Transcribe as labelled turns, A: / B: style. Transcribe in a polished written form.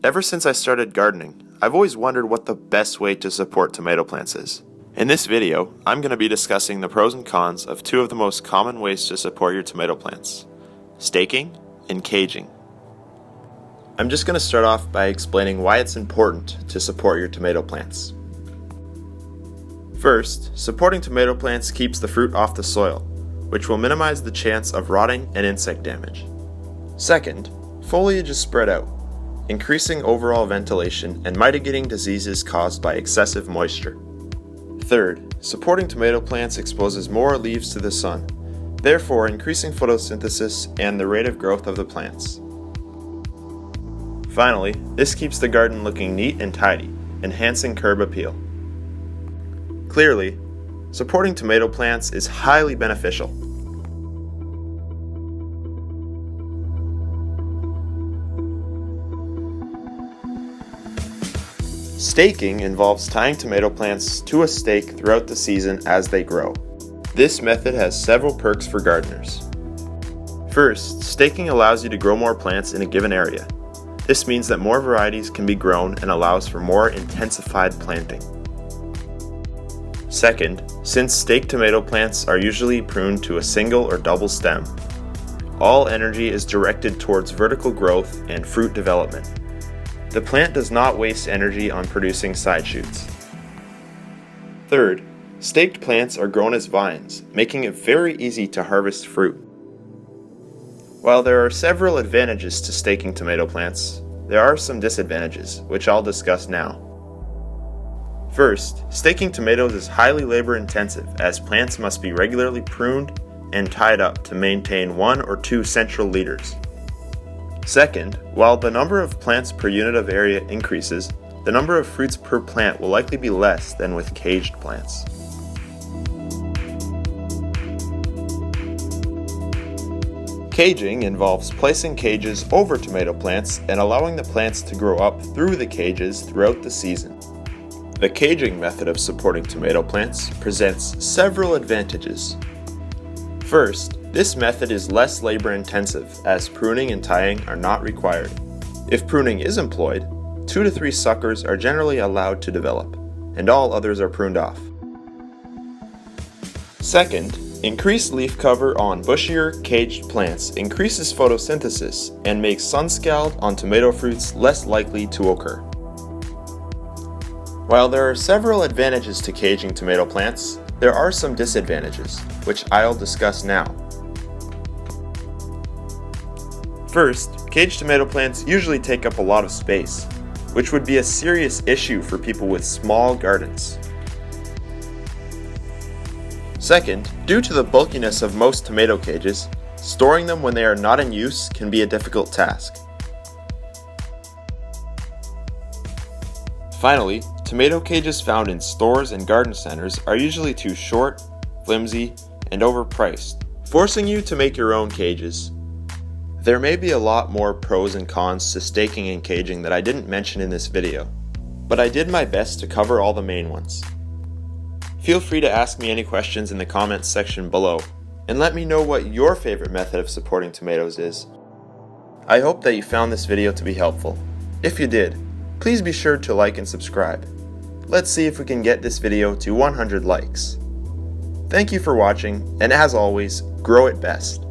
A: Ever since I started gardening, I've always wondered what the best way to support tomato plants is. In this video, I'm going to be discussing the pros and cons of two of the most common ways to support your tomato plants: staking and caging. I'm just going to start off by explaining why it's important to support your tomato plants. First, supporting tomato plants keeps the fruit off the soil, which will minimize the chance of rotting and insect damage. Second, foliage is spread out, increasing overall ventilation and mitigating diseases caused by excessive moisture. Third, supporting tomato plants exposes more leaves to the sun, therefore increasing photosynthesis and the rate of growth of the plants. Finally, this keeps the garden looking neat and tidy, enhancing curb appeal. Clearly, supporting tomato plants is highly beneficial. Staking involves tying tomato plants to a stake throughout the season as they grow. This method has several perks for gardeners. First, staking allows you to grow more plants in a given area. This means that more varieties can be grown and allows for more intensified planting. Second, since staked tomato plants are usually pruned to a single or double stem, all energy is directed towards vertical growth and fruit development. The plant does not waste energy on producing side shoots. Third, staked plants are grown as vines, making it very easy to harvest fruit. While there are several advantages to staking tomato plants, there are some disadvantages, which I'll discuss now. First, staking tomatoes is highly labor intensive as plants must be regularly pruned and tied up to maintain 1 or 2 central leaders. Second, while the number of plants per unit of area increases, the number of fruits per plant will likely be less than with caged plants. Caging involves placing cages over tomato plants and allowing the plants to grow up through the cages throughout the season. The caging method of supporting tomato plants presents several advantages. First, this method is less labor intensive as pruning and tying are not required. If pruning is employed, 2 to 3 suckers are generally allowed to develop, and all others are pruned off. Second, increased leaf cover on bushier, caged plants increases photosynthesis and makes sun scald on tomato fruits less likely to occur. While there are several advantages to caging tomato plants, there are some disadvantages, which I'll discuss now. First, caged tomato plants usually take up a lot of space, which would be a serious issue for people with small gardens. Second, due to the bulkiness of most tomato cages, storing them when they are not in use can be a difficult task. Finally, tomato cages found in stores and garden centers are usually too short, flimsy, and overpriced, forcing you to make your own cages. There may be a lot more pros and cons to staking and caging that I didn't mention in this video, but I did my best to cover all the main ones. Feel free to ask me any questions in the comments section below, and let me know what your favorite method of supporting tomatoes is. I hope that you found this video to be helpful. If you did, please be sure to like and subscribe. Let's see if we can get this video to 100 likes. Thank you for watching, and as always, grow it best.